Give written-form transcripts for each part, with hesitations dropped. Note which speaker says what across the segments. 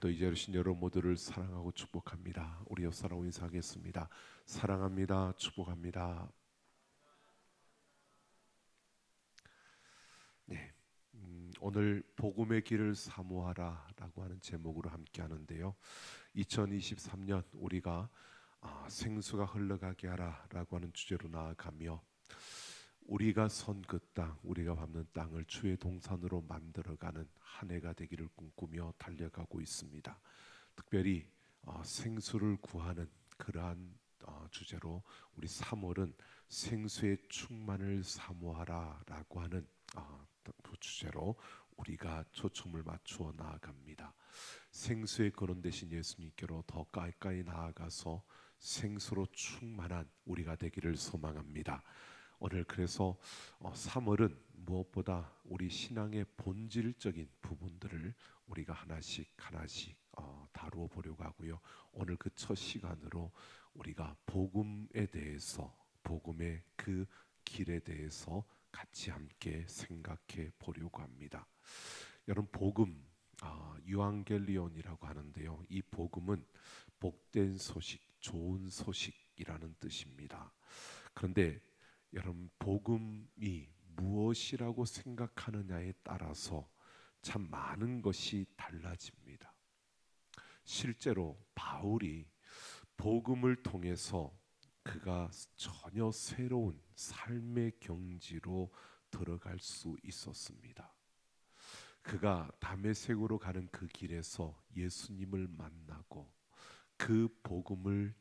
Speaker 1: 오늘도 이 자리에 계신 여러분 모두를 사랑하고 축복합니다. 우리 옆 사람 인사하겠습니다. 사랑합니다. 축복합니다. 네, 오늘 복음의 길을 사모하라라고 하는 제목으로 함께 하는데요. 2023년 우리가 생수가 흘러가게 하라라고 하는 주제로 나아가며 우리가 선 그 땅, 우리가 밟는 땅을 주의 동산으로 만들어가는 한 해가 되기를 꿈꾸며 달려가고 있습니다. 특별히 생수를 구하는 그러한 주제로 우리 3월은 생수의 충만을 사모하라라고 하는 그 주제로 우리가 초점을 맞추어 나아갑니다. 생수의 근원 되신 예수님께로 더 가까이 나아가서 생수로 충만한 우리가 되기를 소망합니다. 오늘 그래서 3월은 무엇보다 우리 신앙의 본질적인 부분들을 우리가 하나씩 다루어 보려고 하고요. 오늘 그 첫 시간으로 우리가 복음에 대해서, 복음의 그 길에 대해서 같이 함께 생각해 보려고 합니다. 여러분, 복음, 유앙겔리온이라고 하는데요. 이 복음은 복된 소식, 좋은 소식이라는 뜻입니다. 그런데 여러분, 복음이 무엇이라고 생각하느냐에 따라서 참 많은 것이 달라집니다. 실제로 바울이 복음을 통해서 그가 전혀 새로운 삶의 경지로 들어갈 수 있었습니다. 그가 다메섹으로 가는 그 길에서 예수님을 만나고 그 복음을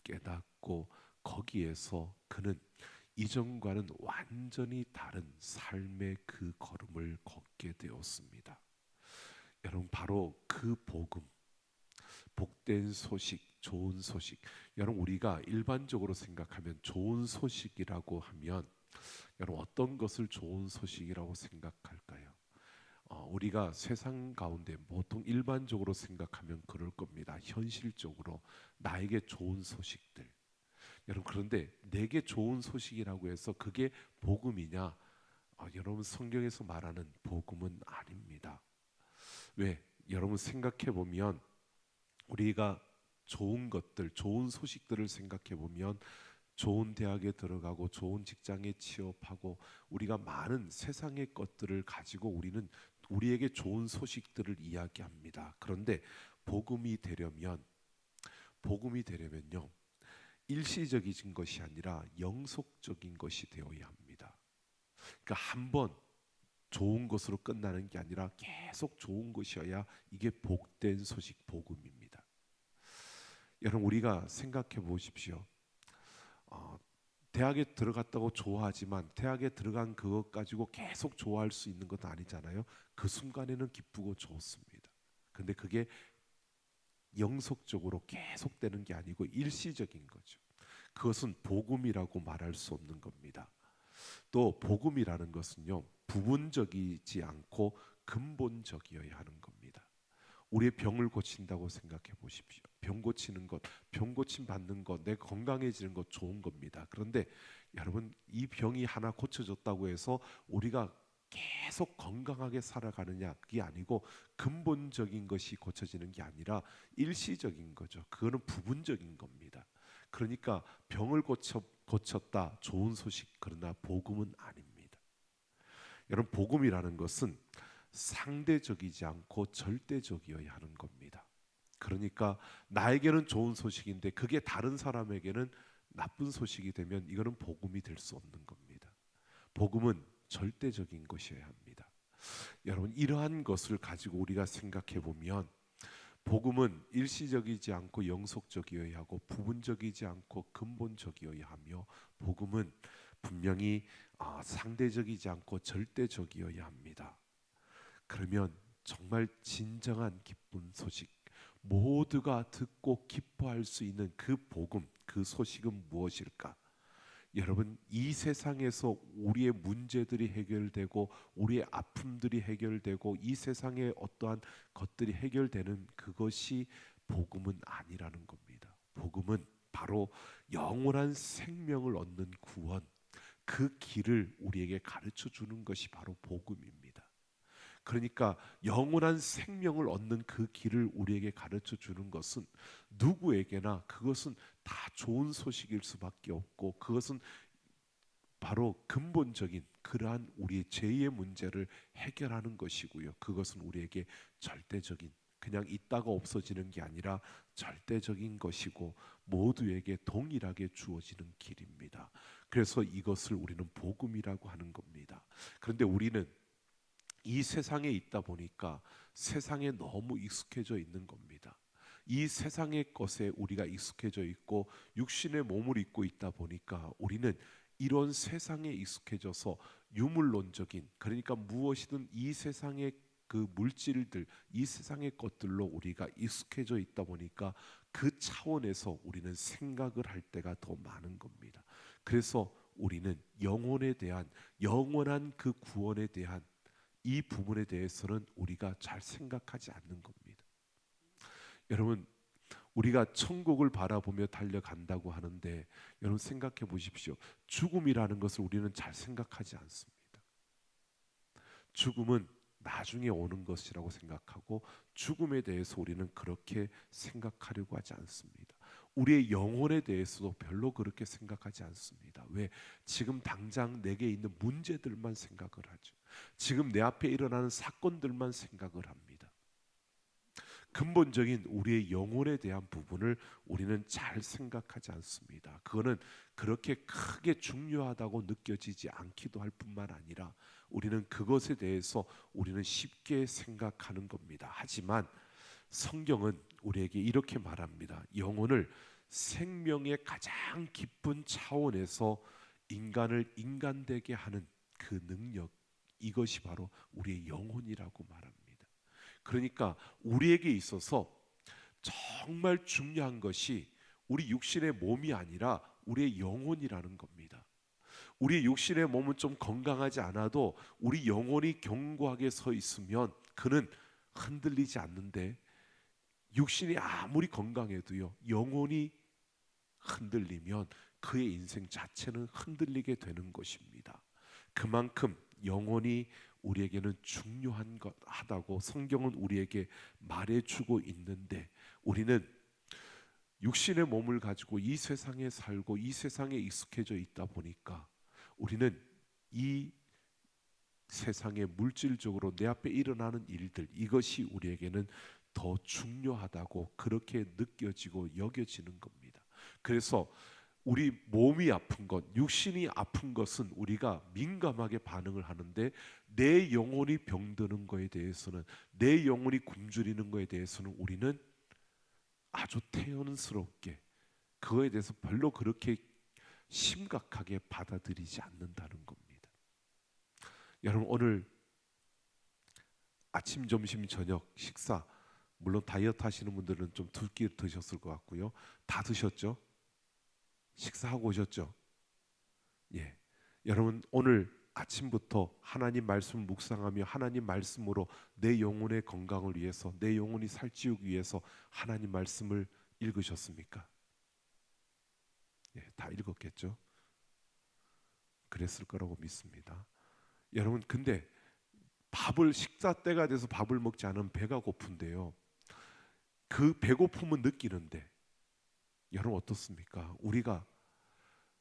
Speaker 1: 깨닫고 거기에서 그는 이전과는 완전히 다른 삶의 그 걸음을 걷게 되었습니다. 여러분, 바로 그 복음, 복된 소식, 좋은 소식. 여러분, 우리가 일반적으로 생각하면 좋은 소식이라고 하면 여러분 어떤 것을 좋은 소식이라고 생각할까요? 우리가 세상 가운데 보통 일반적으로 생각하면 그럴 겁니다. 현실적으로 나에게 좋은 소식들. 여러분, 그런데 내게 좋은 소식이라고 해서 그게 복음이냐? 여러분, 성경에서 말하는 복음은 아닙니다. 왜? 여러분 생각해 보면 우리가 좋은 것들, 좋은 소식들을 생각해 보면 좋은 대학에 들어가고 좋은 직장에 취업하고 우리가 많은 세상의 것들을 가지고 우리는 우리에게 좋은 소식들을 이야기합니다. 그런데 복음이 되려면요, 일시적인 것이 아니라 영속적인 것이 되어야 합니다. 그러니까 한번 좋은 것으로 끝나는 게 아니라 계속 좋은 것이어야 이게 복된 소식, 복음입니다. 여러분, 우리가 생각해 보십시오. 대학에 들어갔다고 좋아하지만 대학에 들어간 그것 가지고 계속 좋아할 수 있는 건 아니잖아요. 그 순간에는 기쁘고 좋습니다. 근데 그게 영속적으로 계속되는 게 아니고 일시적인 거죠. 그것은 복음이라고 말할 수 없는 겁니다. 또 복음이라는 것은요, 부분적이지 않고 근본적이어야 하는 겁니다. 우리의 병을 고친다고 생각해 보십시오. 병 고치는 것, 병 고침 받는 것, 내 건강해지는 것 좋은 겁니다. 그런데 여러분, 이 병이 하나 고쳐졌다고 해서 우리가 계속 건강하게 살아가느냐, 그게 아니고 근본적인 것이 고쳐지는 게 아니라 일시적인 거죠. 그거는 부분적인 겁니다. 그러니까 병을 고쳤다, 좋은 소식. 그러나 복음은 아닙니다. 여러분, 복음이라는 것은 상대적이지 않고 절대적이어야 하는 겁니다. 그러니까 나에게는 좋은 소식인데 그게 다른 사람에게는 나쁜 소식이 되면 이거는 복음이 될 수 없는 겁니다. 복음은 절대적인 것이어야 합니다. 여러분, 이러한 것을 가지고 우리가 생각해 보면 복음은 일시적이지 않고 영속적이어야 하고 부분적이지 않고 근본적이어야 하며 복음은 분명히 상대적이지 않고 절대적이어야 합니다. 그러면 정말 진정한 기쁜 소식, 모두가 듣고 기뻐할 수 있는 그 복음, 그 소식은 무엇일까? 여러분, 이 세상에서 우리의 문제들이 해결되고 우리의 아픔들이 해결되고 이 세상의 어떠한 것들이 해결되는 그것이 복음은 아니라는 겁니다. 복음은 바로 영원한 생명을 얻는 구원, 그 길을 우리에게 가르쳐 주는 것이 바로 복음입니다. 그러니까 영원한 생명을 얻는 그 길을 우리에게 가르쳐 주는 것은 누구에게나 그것은 다 좋은 소식일 수밖에 없고, 그것은 바로 근본적인 그러한 우리의 죄의 문제를 해결하는 것이고요. 그것은 우리에게 절대적인, 그냥 있다가 없어지는 게 아니라 절대적인 것이고 모두에게 동일하게 주어지는 길입니다. 그래서 이것을 우리는 복음이라고 하는 겁니다. 그런데 우리는 이 세상에 있다 보니까 세상에 너무 익숙해져 있는 겁니다. 이 세상의 것에 우리가 익숙해져 있고 육신의 몸을 입고 있다 보니까 우리는 이런 세상에 익숙해져서 유물론적인, 그러니까 무엇이든 이 세상의 그 물질들, 이 세상의 것들로 우리가 익숙해져 있다 보니까 그 차원에서 우리는 생각을 할 때가 더 많은 겁니다. 그래서 우리는 영혼에 대한, 영원한 그 구원에 대한 이 부분에 대해서는 우리가 잘 생각하지 않는 겁니다. 여러분, 우리가 천국을 바라보며 달려간다고 하는데 여러분 생각해 보십시오. 죽음이라는 것을 우리는 잘 생각하지 않습니다. 죽음은 나중에 오는 것이라고 생각하고 죽음에 대해서 우리는 그렇게 생각하려고 하지 않습니다. 우리의 영혼에 대해서도 별로 그렇게 생각하지 않습니다. 왜? 지금 당장 내게 있는 문제들만 생각을 하죠. 지금 내 앞에 일어나는 사건들만 생각을 합니다. 근본적인 우리의 영혼에 대한 부분을 우리는 잘 생각하지 않습니다. 그거는 그렇게 크게 중요하다고 느껴지지 않기도 할 뿐만 아니라 우리는 그것에 대해서 우리는 쉽게 생각하는 겁니다. 하지만 성경은 우리에게 이렇게 말합니다. 영혼을 생명의 가장 깊은 차원에서 인간을 인간되게 하는 그 능력, 이것이 바로 우리의 영혼이라고 말합니다. 그러니까 우리에게 있어서 정말 중요한 것이 우리 육신의 몸이 아니라 우리의 영혼이라는 겁니다. 우리의 육신의 몸은 좀 건강하지 않아도 우리 영혼이 견고하게 서 있으면 그는 흔들리지 않는데, 육신이 아무리 건강해도요, 영혼이 흔들리면 그의 인생 자체는 흔들리게 되는 것입니다. 그만큼 영혼이 우리에게는 중요한 것 하다고 성경은 우리에게 말해주고 있는데, 우리는 육신의 몸을 가지고 이 세상에 살고 이 세상에 익숙해져 있다 보니까 우리는 이 세상에 물질적으로 내 앞에 일어나는 일들, 이것이 우리에게는 더 중요하다고 그렇게 느껴지고 여겨지는 겁니다. 그래서 우리 몸이 아픈 것, 육신이 아픈 것은 우리가 민감하게 반응을 하는데, 내 영혼이 병드는 것에 대해서는, 내 영혼이 굶주리는 것에 대해서는 우리는 아주 태연스럽게 그거에 대해서 별로 그렇게 심각하게 받아들이지 않는다는 겁니다. 여러분, 오늘 아침, 점심, 저녁 식사, 물론 다이어트 하시는 분들은 좀 두 끼 드셨을 것 같고요. 다 드셨죠? 식사하고 오셨죠? 예. 여러분, 오늘 아침부터 하나님 말씀을 묵상하며 하나님 말씀으로 내 영혼의 건강을 위해서, 내 영혼이 살찌우기 위해서 하나님 말씀을 읽으셨습니까? 예, 다 읽었겠죠? 그랬을 거라고 믿습니다. 여러분, 근데 밥을, 식사 때가 돼서 밥을 먹지 않으면 배가 고픈데요, 그 배고픔은 느끼는데 여러분 어떻습니까? 우리가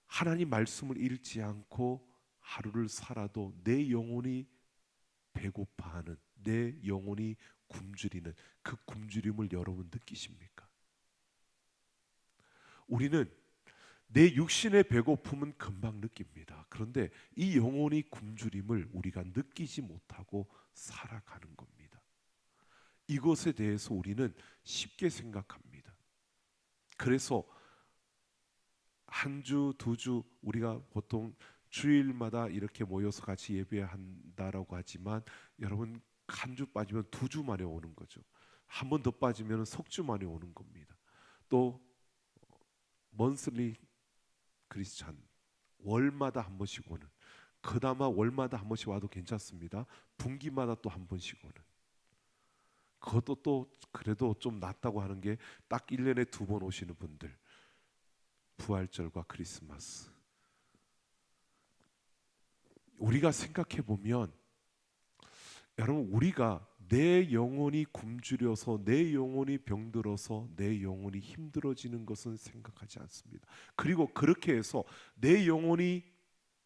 Speaker 1: 하나님 말씀을 읽지 않고 하루를 살아도 내 영혼이 배고파하는, 내 영혼이 굶주리는 그 굶주림을 여러분 느끼십니까? 우리는 내 육신의 배고픔은 금방 느낍니다. 그런데 이 영혼이 굶주림을 우리가 느끼지 못하고 살아가는 겁니다. 이것에 대해서 우리는 쉽게 생각합니다. 그래서 한 주, 두 주, 우리가 보통 주일마다 이렇게 모여서 같이 예배한다라고 하지만 여러분, 한 주 빠지면 두 주 만에 오는 거죠. 한 번 더 빠지면 석 주 만에 오는 겁니다. 또 먼슬리 크리스찬, 월마다 한 번씩 오는, 그나마 월마다 한 번씩 와도 괜찮습니다. 분기마다 또 한 번씩 오는, 그것도 또 그래도 좀 낫다고 하는 게 딱 1년에 두 번 오시는 분들, 부활절과 크리스마스. 우리가 생각해 보면 여러분, 우리가 내 영혼이 굶주려서 내 영혼이 병들어서 내 영혼이 힘들어지는 것은 생각하지 않습니다. 그리고 그렇게 해서 내 영혼이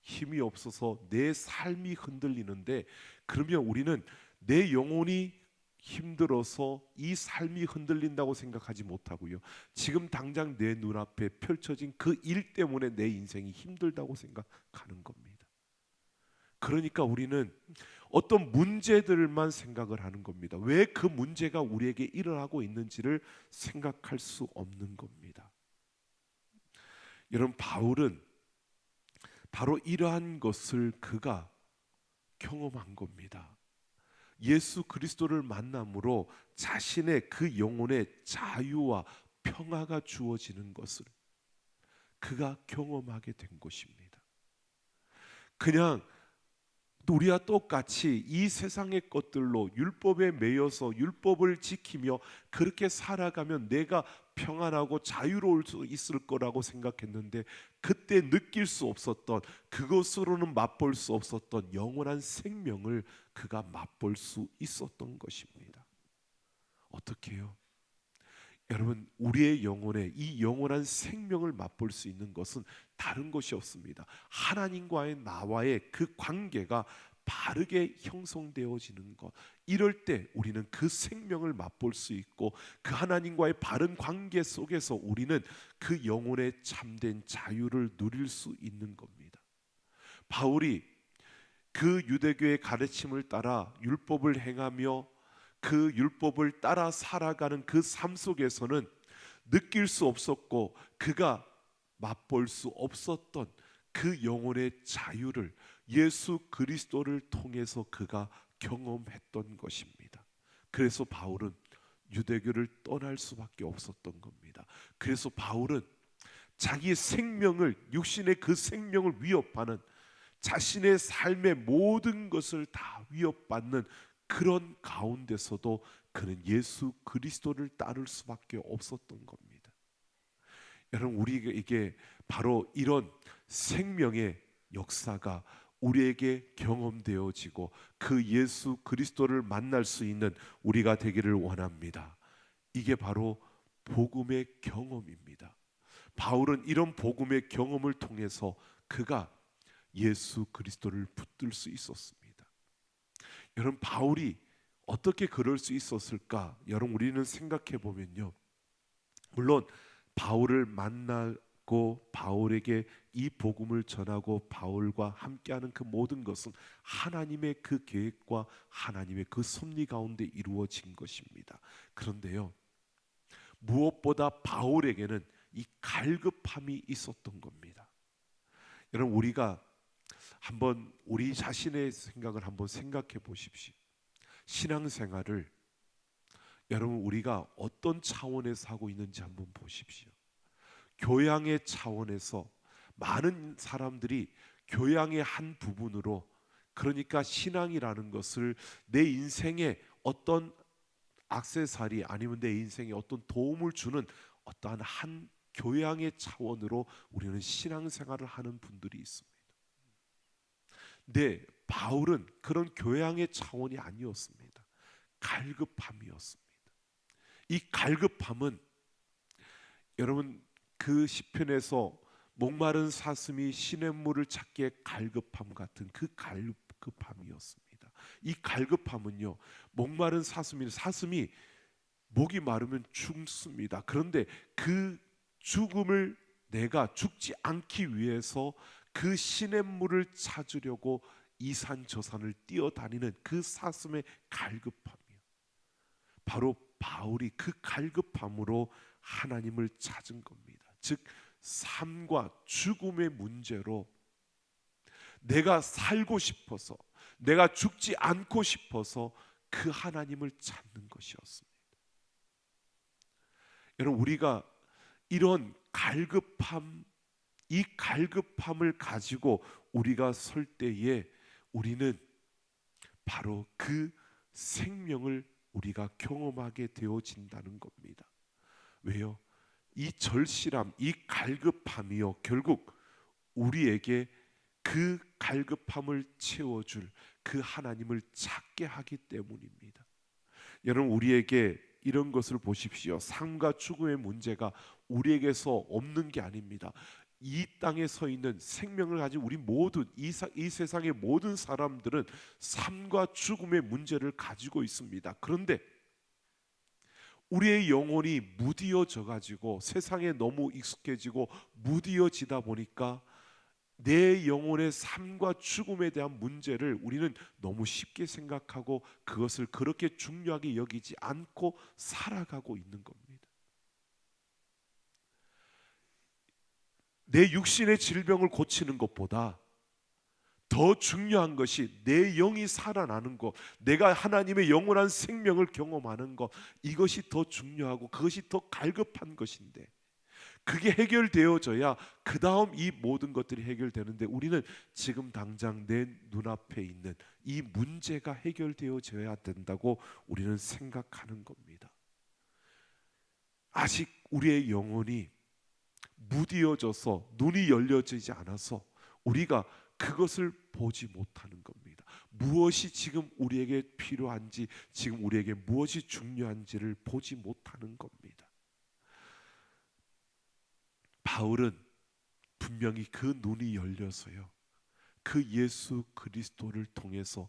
Speaker 1: 힘이 없어서 내 삶이 흔들리는데, 그러면 우리는 내 영혼이 힘들어서 이 삶이 흔들린다고 생각하지 못하고요, 지금 당장 내 눈앞에 펼쳐진 그 일 때문에 내 인생이 힘들다고 생각하는 겁니다. 그러니까 우리는 어떤 문제들만 생각을 하는 겁니다. 왜 그 문제가 우리에게 일어나고 있는지를 생각할 수 없는 겁니다. 여러분, 바울은 바로 이러한 것을 그가 경험한 겁니다. 예수 그리스도를 만남으로 자신의 그 영혼의 자유와 평화가 주어지는 것을 그가 경험하게 된 것입니다. 그냥 우리와 똑같이 이 세상의 것들로 율법에 매여서 율법을 지키며 그렇게 살아가면 내가 평안하고 자유로울 수 있을 거라고 생각했는데, 그때 느낄 수 없었던, 그것으로는 맛볼 수 없었던 영원한 생명을 그가 맛볼 수 있었던 것입니다. 어떻게 해요? 여러분, 우리의 영혼에 이 영원한 생명을 맛볼 수 있는 것은 다른 것이 없습니다. 하나님과의 나와의 그 관계가 바르게 형성되어지는 것. 이럴 때 우리는 그 생명을 맛볼 수 있고, 그 하나님과의 바른 관계 속에서 우리는 그 영혼의 참된 자유를 누릴 수 있는 겁니다. 바울이 그 유대교의 가르침을 따라 율법을 행하며 그 율법을 따라 살아가는 그 삶 속에서는 느낄 수 없었고 그가 맛볼 수 없었던 그 영혼의 자유를 예수 그리스도를 통해서 그가 경험했던 것입니다. 그래서 바울은 유대교를 떠날 수밖에 없었던 겁니다. 그래서 바울은 자기의 생명을, 육신의 그 생명을 위협하는, 자신의 삶의 모든 것을 다 위협받는 그런 가운데서도 그는 예수 그리스도를 따를 수밖에 없었던 겁니다. 여러분, 우리에게 바로 이런 생명의 역사가 우리에게 경험되어지고 그 예수 그리스도를 만날 수 있는 우리가 되기를 원합니다. 이게 바로 복음의 경험입니다. 바울은 이런 복음의 경험을 통해서 그가 예수 그리스도를 붙들 수 있었습니다. 여러분, 바울이 어떻게 그럴 수 있었을까? 여러분, 우리는 생각해 보면요, 물론 바울을 만나고 바울에게 이 복음을 전하고 바울과 함께하는 그 모든 것은 하나님의 그 계획과 하나님의 그 섭리 가운데 이루어진 것입니다. 그런데요, 무엇보다 바울에게는 이 갈급함이 있었던 겁니다. 여러분, 우리가 한번 우리 자신의 생각을 한번 생각해 보십시오. 신앙생활을 여러분, 우리가 어떤 차원에서 하고 있는지 한번 보십시오. 교양의 차원에서 많은 사람들이 교양의 한 부분으로, 그러니까 신앙이라는 것을 내 인생에 어떤 액세서리, 아니면 내 인생에 어떤 도움을 주는 어떠한 한 교양의 차원으로 우리는 신앙생활을 하는 분들이 있습니다. 네, 바울은 그런 교양의 차원이 아니었습니다. 갈급함이었습니다. 이 갈급함은 여러분, 그 시편에서 목마른 사슴이 시냇물을 찾기에 갈급함 같은 그 갈급함이었습니다. 이 갈급함은요, 목마른 사슴이 목이 마르면 죽습니다. 그런데 그 죽음을 내가 죽지 않기 위해서 그 시냇물을 찾으려고 이 산 저 산을 뛰어다니는 그 사슴의 갈급함이요, 바로 바울이 그 갈급함으로 하나님을 찾은 겁니다. 즉, 삶과 죽음의 문제로 내가 살고 싶어서, 내가 죽지 않고 싶어서 그 하나님을 찾는 것이었습니다. 여러분, 우리가 이런 갈급함, 이 갈급함을 가지고 우리가 설 때에 우리는 바로 그 생명을 우리가 경험하게 되어진다는 겁니다. 왜요? 이 절실함, 이 갈급함이요, 결국 우리에게 그 갈급함을 채워줄 그 하나님을 찾게 하기 때문입니다. 여러분, 우리에게 이런 것을 보십시오. 삶과 죽음의 문제가 우리에게서 없는 게 아닙니다. 이 땅에 서 있는 생명을 가진 우리 모든 이 세상의 모든 사람들은 삶과 죽음의 문제를 가지고 있습니다. 그런데 우리의 영혼이 무디어져 가지고 세상에 너무 익숙해지고 무디어지다 보니까 내 영혼의 삶과 죽음에 대한 문제를 우리는 너무 쉽게 생각하고 그것을 그렇게 중요하게 여기지 않고 살아가고 있는 겁니다. 내 육신의 질병을 고치는 것보다 더 중요한 것이 내 영이 살아나는 것, 내가 하나님의 영원한 생명을 경험하는 것, 이것이 더 중요하고 그것이 더 갈급한 것인데, 그게 해결되어져야 그 다음 이 모든 것들이 해결되는데, 우리는 지금 당장 내 눈앞에 있는 이 문제가 해결되어져야 된다고 우리는 생각하는 겁니다. 아직 우리의 영혼이 무디어져서 눈이 열려지지 않아서 우리가 그것을 보지 못하는 겁니다. 무엇이 지금 우리에게 필요한지, 지금 우리에게 무엇이 중요한지를 보지 못하는 겁니다. 바울은 분명히 그 눈이 열려서요, 그 예수 그리스도를 통해서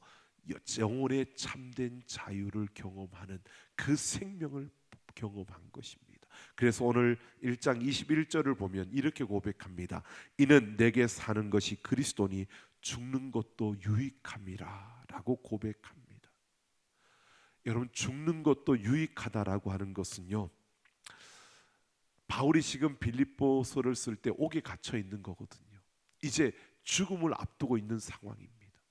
Speaker 1: 영혼의 참된 자유를 경험하는 그 생명을 경험한 것입니다. 그래서 오늘 1장 21절을 보면 이렇게 고백합니다. 이는 내게 사는 것이 그리스도니 죽는 것도 유익함이라 라고 고백합니다. 여러분, 죽는 것도 유익하다라고 하는 것은요, 바울이 지금 빌립보서를 쓸 때 옥에 갇혀 있는 거거든요. 이제 죽음을 앞두고 있는 상황입니다.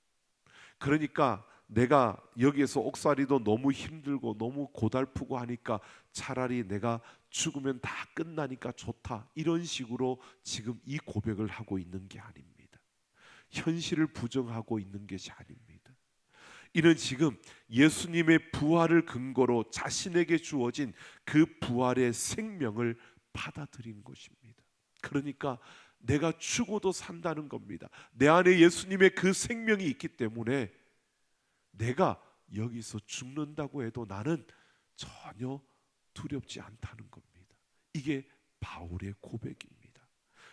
Speaker 1: 그러니까 내가 여기에서 옥살이도 너무 힘들고 너무 고달프고 하니까 차라리 내가 죽으면 다 끝나니까 좋다, 이런 식으로 지금 이 고백을 하고 있는 게 아닙니다. 현실을 부정하고 있는 것이 아닙니다. 이는 지금 예수님의 부활을 근거로 자신에게 주어진 그 부활의 생명을 받아들인 것입니다. 그러니까 내가 죽어도 산다는 겁니다. 내 안에 예수님의 그 생명이 있기 때문에 내가 여기서 죽는다고 해도 나는 전혀 두렵지 않다는 겁니다. 이게 바울의 고백입니다.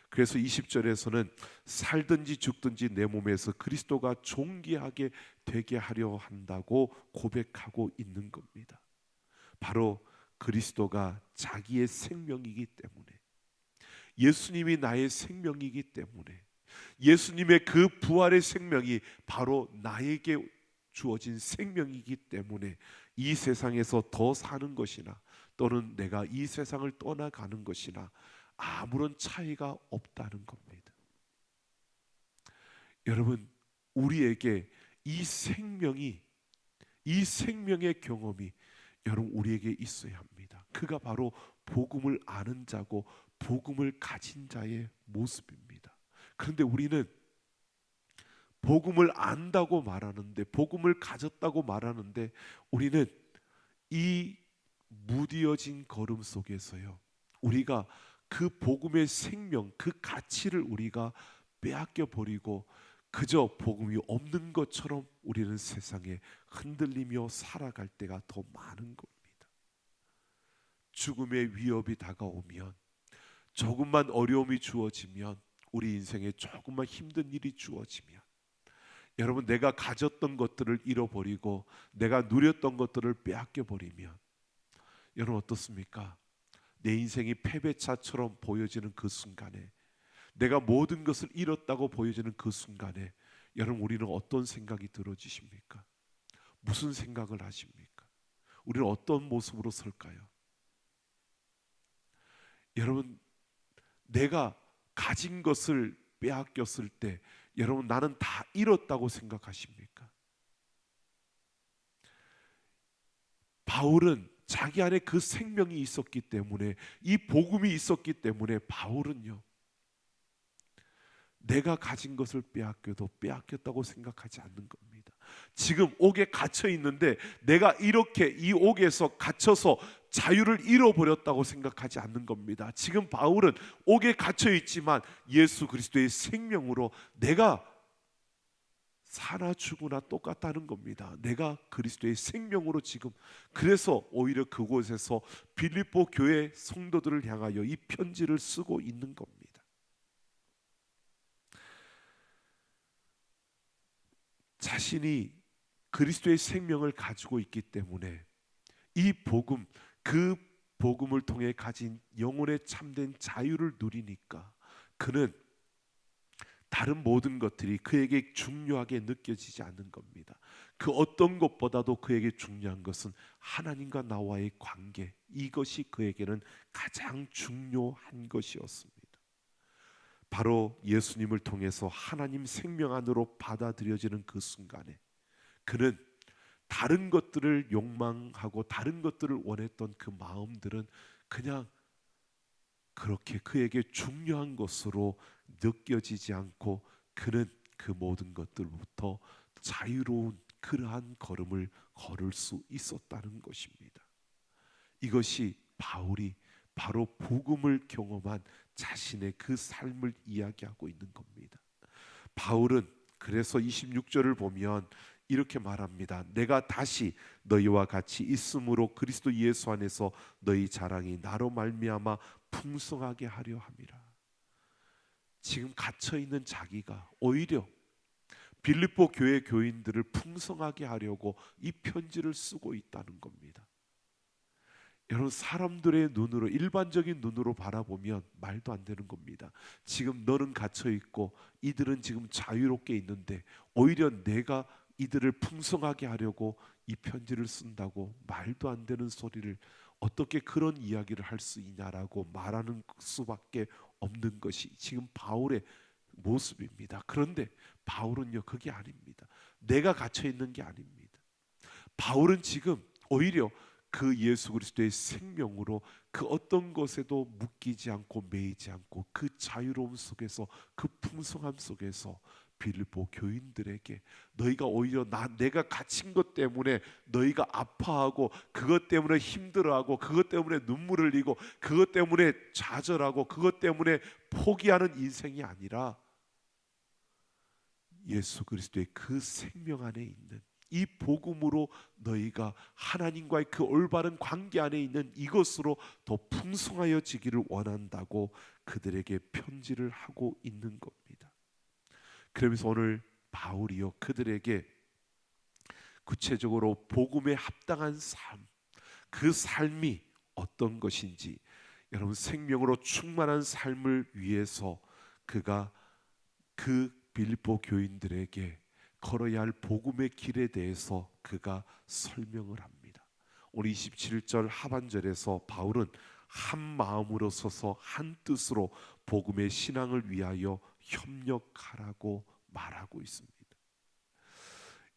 Speaker 1: 그래서 20절에서는 살든지 죽든지 내 몸에서 그리스도가 존귀하게 되게 하려 한다고 고백하고 있는 겁니다. 바로 그리스도가 자기의 생명이기 때문에, 예수님이 나의 생명이기 때문에, 예수님의 그 부활의 생명이 바로 나에게 주어진 생명이기 때문에 이 세상에서 더 사는 것이나 또는 내가 이 세상을 떠나가는 것이나 아무런 차이가 없다는 겁니다. 여러분, 우리에게 이 생명의 경험이 여러분 우리에게 있어야 합니다. 그가 바로 복음을 아는 자고 복음을 가진 자의 모습입니다. 그런데 우리는 복음을 안다고 말하는데, 복음을 가졌다고 말하는데, 우리는 이 무디어진 걸음 속에서요, 우리가 그 복음의 생명, 그 가치를 우리가 빼앗겨 버리고 그저 복음이 없는 것처럼 우리는 세상에 흔들리며 살아갈 때가 더 많은 겁니다. 죽음의 위협이 다가오면, 조금만 어려움이 주어지면, 우리 인생에 조금만 힘든 일이 주어지면, 여러분, 내가 가졌던 것들을 잃어버리고 내가 누렸던 것들을 빼앗겨 버리면 여러분 어떻습니까? 내 인생이 패배차처럼 보여지는 그 순간에, 내가 모든 것을 잃었다고 보여지는 그 순간에 여러분, 우리는 어떤 생각이 들어지십니까? 무슨 생각을 하십니까? 우리는 어떤 모습으로 설까요? 여러분, 내가 가진 것을 빼앗겼을 때 여러분, 나는 다 잃었다고 생각하십니까? 바울은 자기 안에 그 생명이 있었기 때문에, 이 복음이 있었기 때문에 바울은요, 내가 가진 것을 빼앗겨도 빼앗겼다고 생각하지 않는 겁니다. 지금 옥에 갇혀 있는데 내가 이렇게 이 옥에서 갇혀서 자유를 잃어버렸다고 생각하지 않는 겁니다. 지금 바울은 옥에 갇혀 있지만 예수 그리스도의 생명으로 내가 사나 죽으나 똑같다는 겁니다. 내가 그리스도의 생명으로 지금, 그래서 오히려 그곳에서 빌립보 교회 성도들을 향하여 이 편지를 쓰고 있는 겁니다. 자신이 그리스도의 생명을 가지고 있기 때문에 이 복음, 그 복음을 통해 가진 영혼의 참된 자유를 누리니까 그는 다른 모든 것들이 그에게 중요하게 느껴지지 않는 겁니다. 그 어떤 것보다도 그에게 중요한 것은 하나님과 나와의 관계, 이것이 그에게는 가장 중요한 것이었습니다. 바로 예수님을 통해서 하나님 생명 안으로 받아들여지는 그 순간에 그는 다른 것들을 욕망하고 다른 것들을 원했던 그 마음들은 그냥 그렇게 그에게 중요한 것으로 느껴지지 않고 그는 그 모든 것들부터 자유로운 그러한 걸음을 걸을 수 있었다는 것입니다. 이것이 바울이 바로 복음을 경험한 자신의 그 삶을 이야기하고 있는 겁니다. 바울은 그래서 26절을 보면 이렇게 말합니다. 내가 다시 너희와 같이 있음으로 그리스도 예수 안에서 너희 자랑이 나로 말미암아 풍성하게 하려 함이라. 지금 갇혀 있는 자기가 오히려 빌립보 교회 교인들을 풍성하게 하려고 이 편지를 쓰고 있다는 겁니다. 여러분, 사람들의 눈으로, 일반적인 눈으로 바라보면 말도 안 되는 겁니다. 지금 너는 갇혀 있고 이들은 지금 자유롭게 있는데 오히려 내가 이들을 풍성하게 하려고 이 편지를 쓴다고, 말도 안 되는 소리를, 어떻게 그런 이야기를 할 수 있냐라고 말하는 수밖에 없는 것이 지금 바울의 모습입니다. 그런데 바울은요, 그게 아닙니다. 내가 갇혀 있는 게 아닙니다. 바울은 지금 오히려 그 예수 그리스도의 생명으로 그 어떤 것에도 묶이지 않고 매이지 않고 그 자유로움 속에서, 그 풍성함 속에서 빌립보 교인들에게 너희가 오히려 내가 갇힌 것 때문에 너희가 아파하고 그것 때문에 힘들어하고 그것 때문에 눈물을 흘리고 그것 때문에 좌절하고 그것 때문에 포기하는 인생이 아니라 예수 그리스도의 그 생명 안에 있는 이 복음으로 너희가 하나님과의 그 올바른 관계 안에 있는 이것으로 더 풍성하여지기를 원한다고 그들에게 편지를 하고 있는 겁니다. 그러면서 오늘 바울이요, 그들에게 구체적으로 복음에 합당한 삶, 그 삶이 어떤 것인지, 여러분 생명으로 충만한 삶을 위해서 그가 그 빌립보 교인들에게 걸어야 할 복음의 길에 대해서 그가 설명을 합니다. 오늘 27절 하반절에서 바울은 한 마음으로 서서 한 뜻으로 복음의 신앙을 위하여 협력하라고 말하고 있습니다.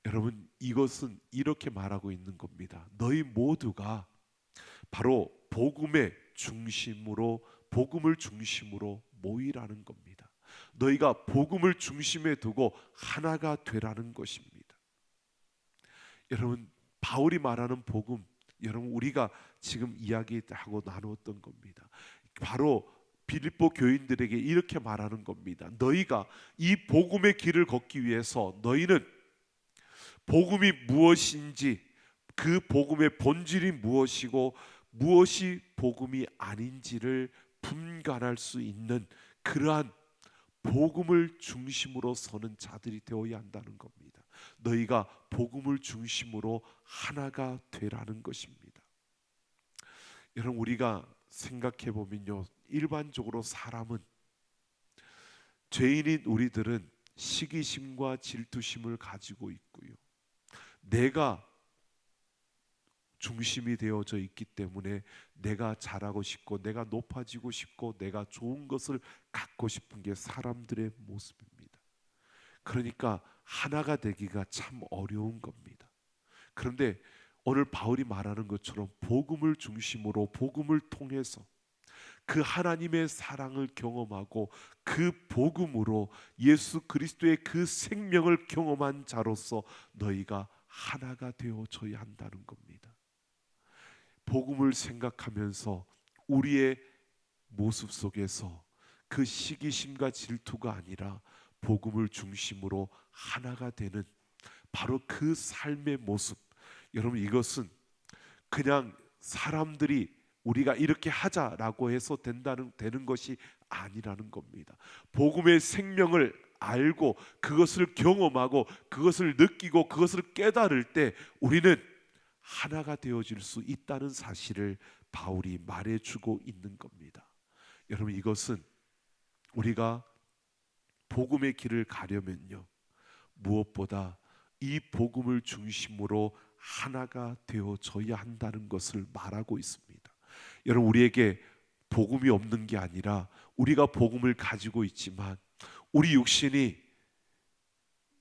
Speaker 1: 여러분, 이것은 이렇게 말하고 있는 겁니다. 너희 모두가 바로 복음의 중심으로, 복음을 중심으로 모이라는 겁니다. 너희가 복음을 중심에 두고 하나가 되라는 것입니다. 여러분, 바울이 말하는 복음, 여러분 우리가 지금 이야기하고 나누었던 겁니다. 바로 빌립보 교인들에게 이렇게 말하는 겁니다. 너희가 이 복음의 길을 걷기 위해서 너희는 복음이 무엇인지, 그 복음의 본질이 무엇이고 무엇이 복음이 아닌지를 분간할 수 있는 그러한 복음을 중심으로 서는 자들이 되어야 한다는 겁니다. 너희가 복음을 중심으로 하나가 되라는 것입니다. 여러분, 우리가 생각해 보면요, 일반적으로 사람은, 죄인인 우리들은 시기심과 질투심을 가지고 있고요, 내가 중심이 되어져 있기 때문에 내가 잘하고 싶고 내가 높아지고 싶고 내가 좋은 것을 갖고 싶은 게 사람들의 모습입니다. 그러니까 하나가 되기가 참 어려운 겁니다. 그런데 오늘 바울이 말하는 것처럼 복음을 중심으로, 복음을 통해서 그 하나님의 사랑을 경험하고 그 복음으로 예수 그리스도의 그 생명을 경험한 자로서 너희가 하나가 되어져야 한다는 겁니다. 복음을 생각하면서 우리의 모습 속에서 그 시기심과 질투가 아니라 복음을 중심으로 하나가 되는 바로 그 삶의 모습. 여러분, 이것은 그냥 사람들이 우리가 이렇게 하자라고 해서 되는 것이 아니라는 겁니다. 복음의 생명을 알고 그것을 경험하고 그것을 느끼고 그것을 깨달을 때 우리는 하나가 되어질 수 있다는 사실을 바울이 말해주고 있는 겁니다. 여러분, 이것은 우리가 복음의 길을 가려면요, 무엇보다 이 복음을 중심으로 하나가 되어져야 한다는 것을 말하고 있습니다. 여러분, 우리에게 복음이 없는 게 아니라 우리가 복음을 가지고 있지만 우리 육신이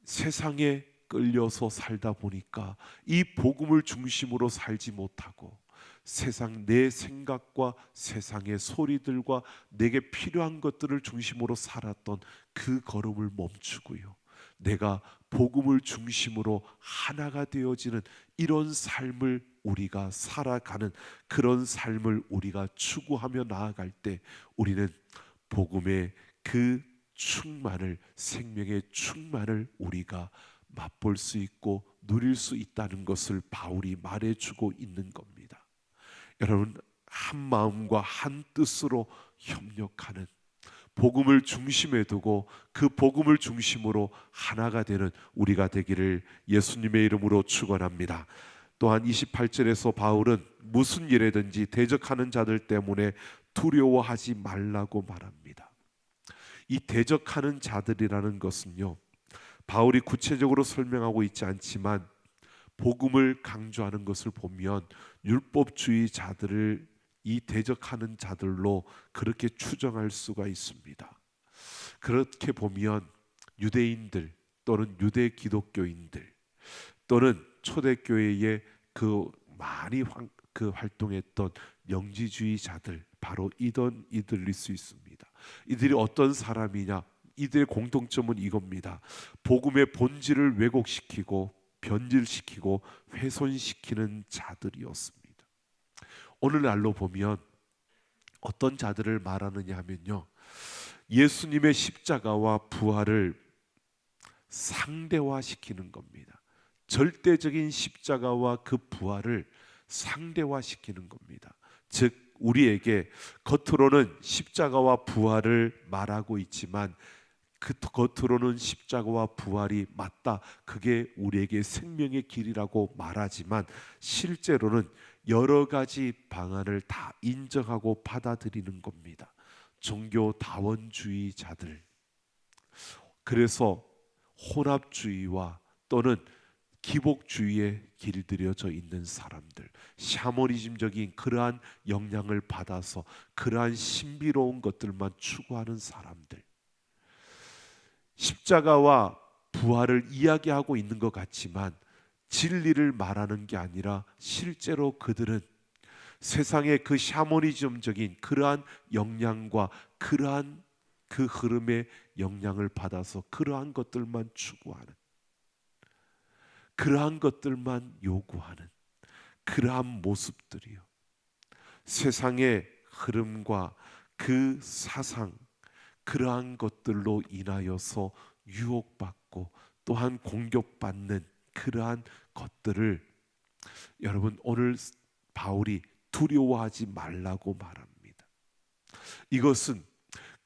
Speaker 1: 세상에 끌려서 살다 보니까 이 복음을 중심으로 살지 못하고 세상 내 생각과 세상의 소리들과 내게 필요한 것들을 중심으로 살았던 그 걸음을 멈추고요, 내가 복음을 중심으로 하나가 되어지는 이런 삶을 우리가 살아가는 그런 삶을 우리가 추구하며 나아갈 때 우리는 복음의 그 충만을, 생명의 충만을 우리가 맛볼 수 있고 누릴 수 있다는 것을 바울이 말해주고 있는 겁니다. 여러분, 한 마음과 한 뜻으로 협력하는, 복음을 중심에 두고 그 복음을 중심으로 하나가 되는 우리가 되기를 예수님의 이름으로 축원합니다. 또한 28절에서 바울은 무슨 일에든지 대적하는 자들 때문에 두려워하지 말라고 말합니다. 이 대적하는 자들이라는 것은요, 바울이 구체적으로 설명하고 있지 않지만 복음을 강조하는 것을 보면 율법주의자들을 이 대적하는 자들로 그렇게 추정할 수가 있습니다. 그렇게 보면 유대인들 또는 유대 기독교인들 또는 초대교회에 많이 활동했던 영지주의자들, 바로 이들일 수 있습니다. 이들이 어떤 사람이냐? 이들의 공통점은 이겁니다. 복음의 본질을 왜곡시키고 변질시키고 훼손시키는 자들이었습니다. 오늘날로 보면 어떤 자들을 말하느냐 하면요, 예수님의 십자가와 부활을 상대화시키는 겁니다. 절대적인 십자가와 그 부활을 상대화시키는 겁니다. 즉, 우리에게 겉으로는 십자가와 부활을 말하고 있지만 그 겉으로는 십자가와 부활이 맞다, 그게 우리에게 생명의 길이라고 말하지만 실제로는 여러 가지 방안을 다 인정하고 받아들이는 겁니다. 종교다원주의자들, 그래서 혼합주의와 또는 기복주의에 길들여져 있는 사람들, 샤머니즘적인 그러한 영향을 받아서 그러한 신비로운 것들만 추구하는 사람들, 십자가와 부활을 이야기하고 있는 것 같지만 진리를 말하는 게 아니라 실제로 그들은 세상의 그 샤머니즘적인 그러한 영향과 그러한 그 흐름의 영향을 받아서 그러한 것들만 추구하는, 그러한 것들만 요구하는 그러한 모습들이요, 세상의 흐름과 그 사상, 그러한 것들로 인하여서 유혹받고 또한 공격받는 그러한 것들을 여러분, 오늘 바울이 두려워하지 말라고 말합니다. 이것은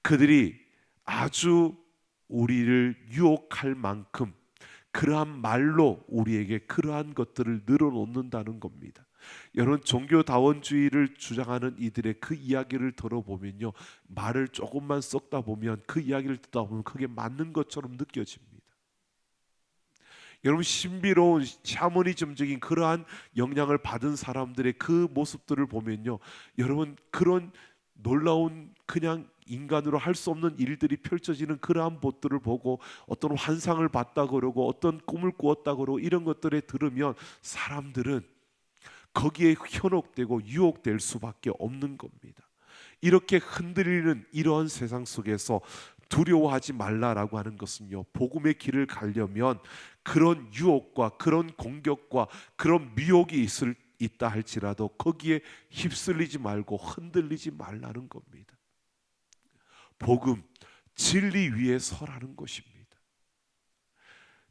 Speaker 1: 그들이 아주 우리를 유혹할 만큼 그러한 말로 우리에게 그러한 것들을 늘어놓는다는 겁니다. 여러분, 종교다원주의를 주장하는 이들의 그 이야기를 들어보면요, 말을 조금만 썩다 보면 그 이야기를 듣다 보면 그게 맞는 것처럼 느껴집니다. 여러분, 신비로운 샤머니즘적인 그러한 영향을 받은 사람들의 그 모습들을 보면요, 여러분, 그런 놀라운 그냥 인간으로 할 수 없는 일들이 펼쳐지는 그러한 것들을 보고 어떤 환상을 봤다 그러고 어떤 꿈을 꾸었다 그러고 이런 것들에 들으면 사람들은 거기에 현혹되고 유혹될 수밖에 없는 겁니다. 이렇게 흔들리는 이러한 세상 속에서 두려워하지 말라라고 하는 것은요, 복음의 길을 가려면 그런 유혹과 그런 공격과 그런 미혹이 있다 할지라도 거기에 휩쓸리지 말고 흔들리지 말라는 겁니다. 복음, 진리 위에 서라는 것입니다.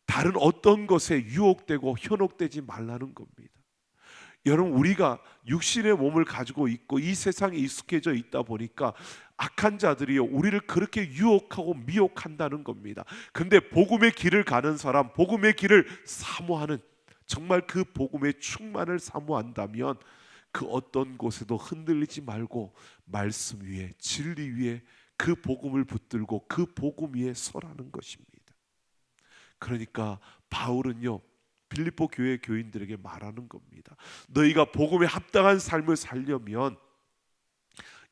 Speaker 1: 다른 어떤 것에 유혹되고 현혹되지 말라는 겁니다. 여러분, 우리가 육신의 몸을 가지고 있고 이 세상에 익숙해져 있다 보니까 악한 자들이요 우리를 그렇게 유혹하고 미혹한다는 겁니다. 근데 복음의 길을 가는 사람, 복음의 길을 사모하는, 정말 그 복음의 충만을 사모한다면 그 어떤 곳에도 흔들리지 말고 말씀 위에, 진리 위에 그 복음을 붙들고 그 복음 위에 서라는 것입니다. 그러니까 바울은요 빌립보 교회 교인들에게 말하는 겁니다. 너희가 복음에 합당한 삶을 살려면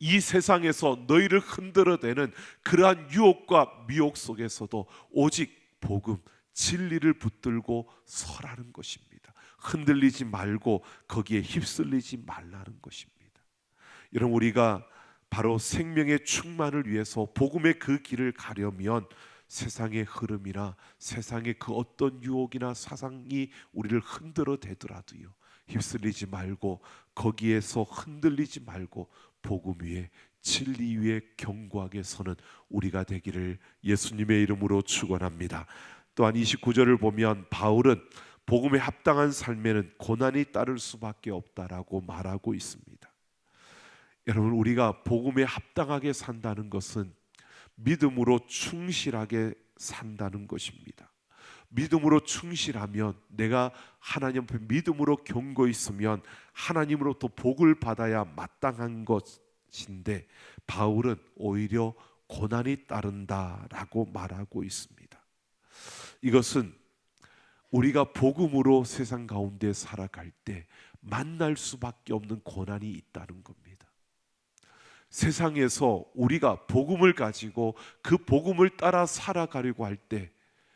Speaker 1: 이 세상에서 너희를 흔들어대는 그러한 유혹과 미혹 속에서도 오직 복음, 진리를 붙들고 서라는 것입니다. 흔들리지 말고 거기에 휩쓸리지 말라는 것입니다. 여러분, 우리가 바로 생명의 충만을 위해서 복음의 그 길을 가려면 세상의 흐름이나 세상의 그 어떤 유혹이나 사상이 우리를 흔들어 대더라도요 휩쓸리지 말고 거기에서 흔들리지 말고 복음 위에, 진리 위에 견고하게 서는 우리가 되기를 예수님의 이름으로 축원합니다. 또한 29절을 보면 바울은 복음에 합당한 삶에는 고난이 따를 수밖에 없다라고 말하고 있습니다. 여러분, 우리가 복음에 합당하게 산다는 것은 믿음으로 충실하게 산다는 것입니다. 믿음으로 충실하면, 내가 하나님 앞에 믿음으로 견고 있으면 하나님으로부터 복을 받아야 마땅한 것인데 바울은 오히려 고난이 따른다라고 말하고 있습니다. 이것은 우리가 복음으로 세상 가운데 살아갈 때 만날 수밖에 없는 고난이 있다는 겁니다. 세상에서 우리가 복음을 가지고 그 복음을 따라 살아가려고 할 때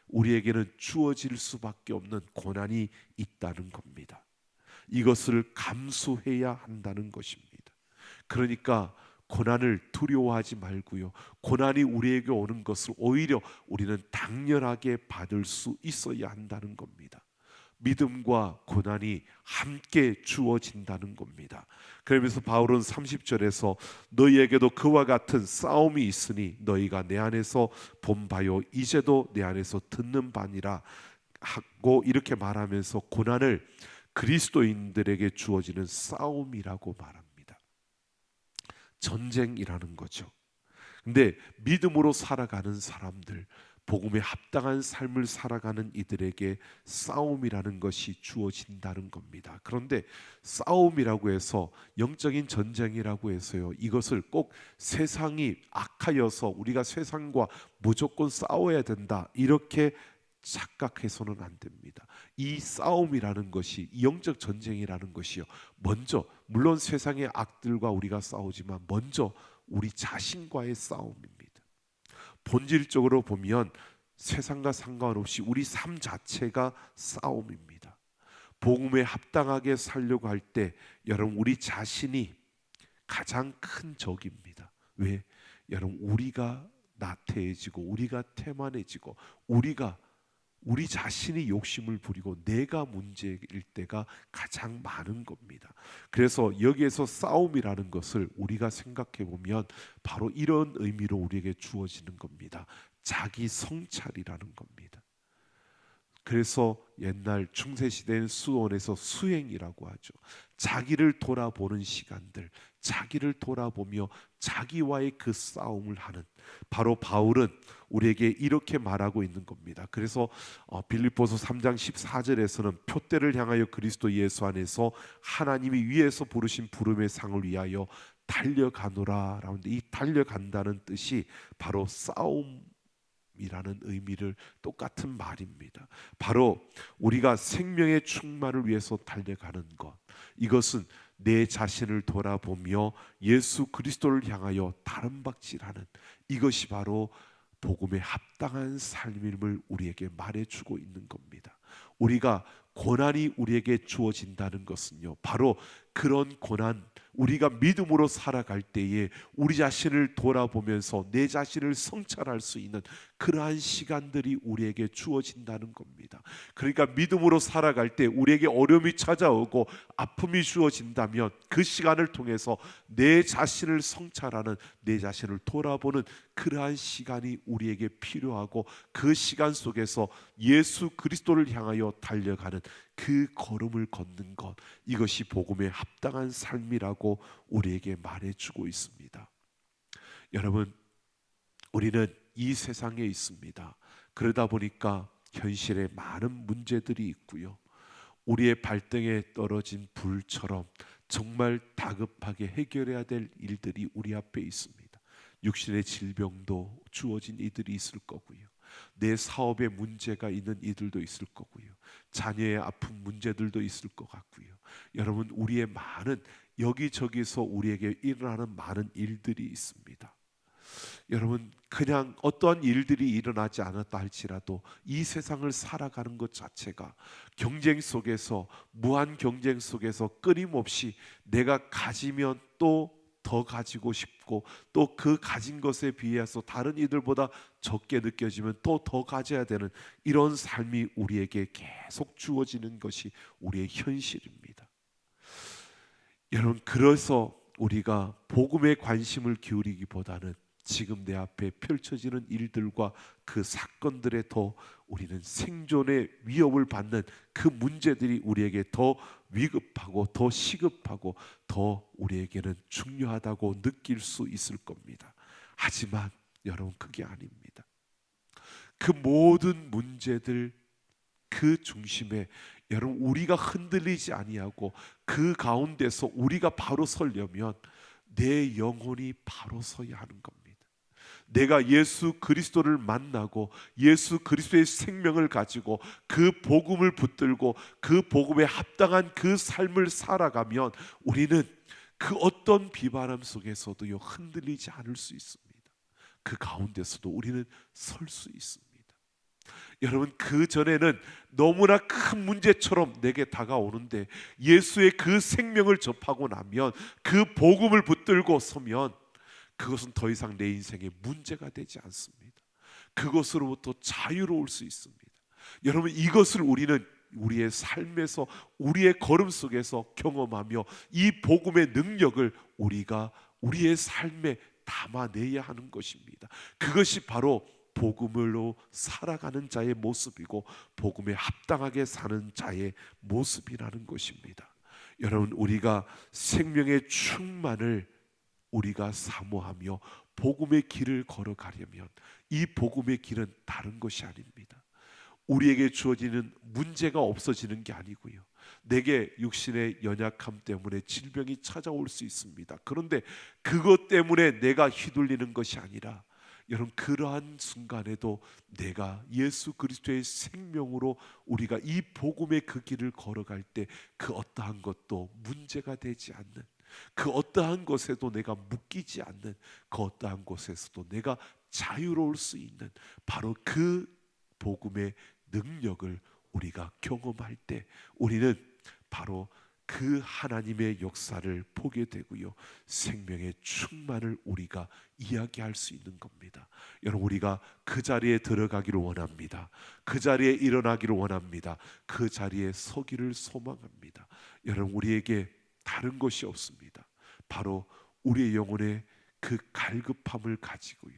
Speaker 1: 우리에게는 주어질 수밖에 없는 고난이 있다는 겁니다. 이것을 감수해야 한다는 것입니다. 그러니까 고난을 두려워하지 말고요, 고난이 우리에게 오는 것을 오히려 우리는 당연하게 받을 수 있어야 한다는 겁니다. 믿음과 고난이 함께 주어진다는 겁니다. 그러면서 바울은 30절에서 너희에게도 그와 같은 싸움이 있으니 너희가 내 안에서 본 바요 이제도 내 안에서 듣는 바니라 하고 이렇게 말하면서 고난을 그리스도인들에게 주어지는 싸움이라고 말합니다. 전쟁이라는 거죠. 근데 믿음으로 살아가는 사람들, 복음에 합당한 삶을 살아가는 이들에게 싸움이라는 것이 주어진다는 겁니다. 그런데 싸움이라고 해서 영적인 전쟁이라고 해서요 이것을 꼭 세상이 악하여서 우리가 세상과 무조건 싸워야 된다 이렇게 착각해서는 안 됩니다. 이 싸움이라는 것이, 이 영적 전쟁이라는 것이요 먼저 물론 세상의 악들과 우리가 싸우지만 먼저 우리 자신과의 싸움입니다. 본질적으로 보면 세상과 상관없이 우리 삶 자체가 싸움입니다. 복음에 합당하게 살려고 할 때 여러분 우리 자신이 가장 큰 적입니다. 왜? 여러분 우리가 나태해지고 우리가 태만해지고 우리 자신이 욕심을 부리고 내가 문제일 때가 가장 많은 겁니다. 그래서 여기에서 싸움이라는 것을 우리가 생각해 보면 바로 이런 의미로 우리에게 주어지는 겁니다. 자기 성찰이라는 겁니다. 그래서 옛날 중세시대의 수원에서 수행이라고 하죠. 자기를 돌아보는 시간들, 자기를 돌아보며 자기와의 그 싸움을 하는, 바로 바울은 우리에게 이렇게 말하고 있는 겁니다. 그래서 빌립보서 3장 14절에서는 표대를 향하여 그리스도 예수 안에서 하나님이 위에서 부르신 부름의 상을 위하여 달려가노라 라는데, 이 달려간다는 뜻이 바로 싸움 이라는 의미를 똑같은 말입니다. 바로 우리가 생명의 충만을 위해서 달려가는 것, 이것은 내 자신을 돌아보며 예수 그리스도를 향하여 다름박질하는, 이것이 바로 복음에 합당한 삶임을 우리에게 말해주고 있는 겁니다. 우리가 고난이 우리에게 주어진다는 것은요 바로 그런 고난, 우리가 믿음으로 살아갈 때에 우리 자신을 돌아보면서 내 자신을 성찰할 수 있는 그러한 시간들이 우리에게 주어진다는 겁니다. 그러니까 믿음으로 살아갈 때 우리에게 어려움이 찾아오고 아픔이 주어진다면 그 시간을 통해서 내 자신을 성찰하는, 내 자신을 돌아보는 그러한 시간이 우리에게 필요하고, 그 시간 속에서 예수 그리스도를 향하여 달려가는 그 걸음을 걷는 것, 이것이 복음에 합당한 삶이라고 우리에게 말해주고 있습니다. 여러분, 우리는 이 세상에 있습니다. 그러다 보니까 현실에 많은 문제들이 있고요, 우리의 발등에 떨어진 불처럼 정말 다급하게 해결해야 될 일들이 우리 앞에 있습니다. 육신의 질병도 주어진 이들이 있을 거고요, 내 사업에 문제가 있는 이들도 있을 거고요, 자녀의 아픈 문제들도 있을 것 같고요. 여러분, 우리의 많은 여기저기서 우리에게 일어나는 많은 일들이 있습니다. 여러분, 그냥 어떠한 일들이 일어나지 않았다 할지라도 이 세상을 살아가는 것 자체가 경쟁 속에서, 무한 경쟁 속에서 끊임없이 내가 가지면 또 더 가지고 싶고, 또 그 가진 것에 비해서 다른 이들보다 적게 느껴지면 또 더 가져야 되는 이런 삶이 우리에게 계속 주어지는 것이 우리의 현실입니다. 여러분, 그래서 우리가 복음에 관심을 기울이기보다는 지금 내 앞에 펼쳐지는 일들과 그 사건들에 더 우리는 생존의 위협을 받는 그 문제들이 우리에게 더 위급하고 더 시급하고 더 우리에게는 중요하다고 느낄 수 있을 겁니다. 하지만 여러분, 그게 아닙니다. 그 모든 문제들 그 중심에 여러분, 우리가 흔들리지 아니하고 그 가운데서 우리가 바로 서려면 내 영혼이 바로 서야 하는 겁니다. 내가 예수 그리스도를 만나고 예수 그리스도의 생명을 가지고 그 복음을 붙들고 그 복음에 합당한 그 삶을 살아가면 우리는 그 어떤 비바람 속에서도요 흔들리지 않을 수 있습니다. 그 가운데서도 우리는 설 수 있습니다. 여러분, 그 전에는 너무나 큰 문제처럼 내게 다가오는데 예수의 그 생명을 접하고 나면, 그 복음을 붙들고 서면 그것은 더 이상 내 인생의 문제가 되지 않습니다. 그것으로부터 자유로울 수 있습니다. 여러분, 이것을 우리는 우리의 삶에서, 우리의 걸음 속에서 경험하며 이 복음의 능력을 우리가 우리의 삶에 담아내야 하는 것입니다. 그것이 바로 복음으로 살아가는 자의 모습이고 복음에 합당하게 사는 자의 모습이라는 것입니다. 여러분, 우리가 생명의 충만을 우리가 사모하며 복음의 길을 걸어가려면 이 복음의 길은 다른 것이 아닙니다. 우리에게 주어지는 문제가 없어지는 게 아니고요, 내게 육신의 연약함 때문에 질병이 찾아올 수 있습니다. 그런데 그것 때문에 내가 휘둘리는 것이 아니라, 여러분, 그러한 순간에도 내가 예수 그리스도의 생명으로 우리가 이 복음의 그 길을 걸어갈 때 그 어떠한 것도 문제가 되지 않는, 그 어떠한 것에도 내가 묶이지 않는, 그 어떠한 곳에서도 내가 자유로울 수 있는 바로 그 복음의 능력을 우리가 경험할 때 우리는 바로 그 하나님의 역사를 보게 되고요, 생명의 충만을 우리가 이야기할 수 있는 겁니다. 여러분, 우리가 그 자리에 들어가기를 원합니다. 그 자리에 일어나기를 원합니다. 그 자리에 서기를 소망합니다. 여러분, 우리에게 다른 것이 없습니다. 바로 우리의 영혼의 그 갈급함을 가지고요,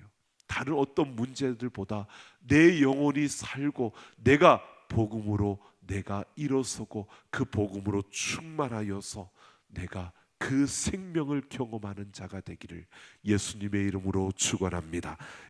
Speaker 1: 다른 어떤 문제들보다 내 영혼이 살고 내가 복음으로 내가 일어서고 그 복음으로 충만하여서 내가 그 생명을 경험하는 자가 되기를 예수님의 이름으로 축원합니다.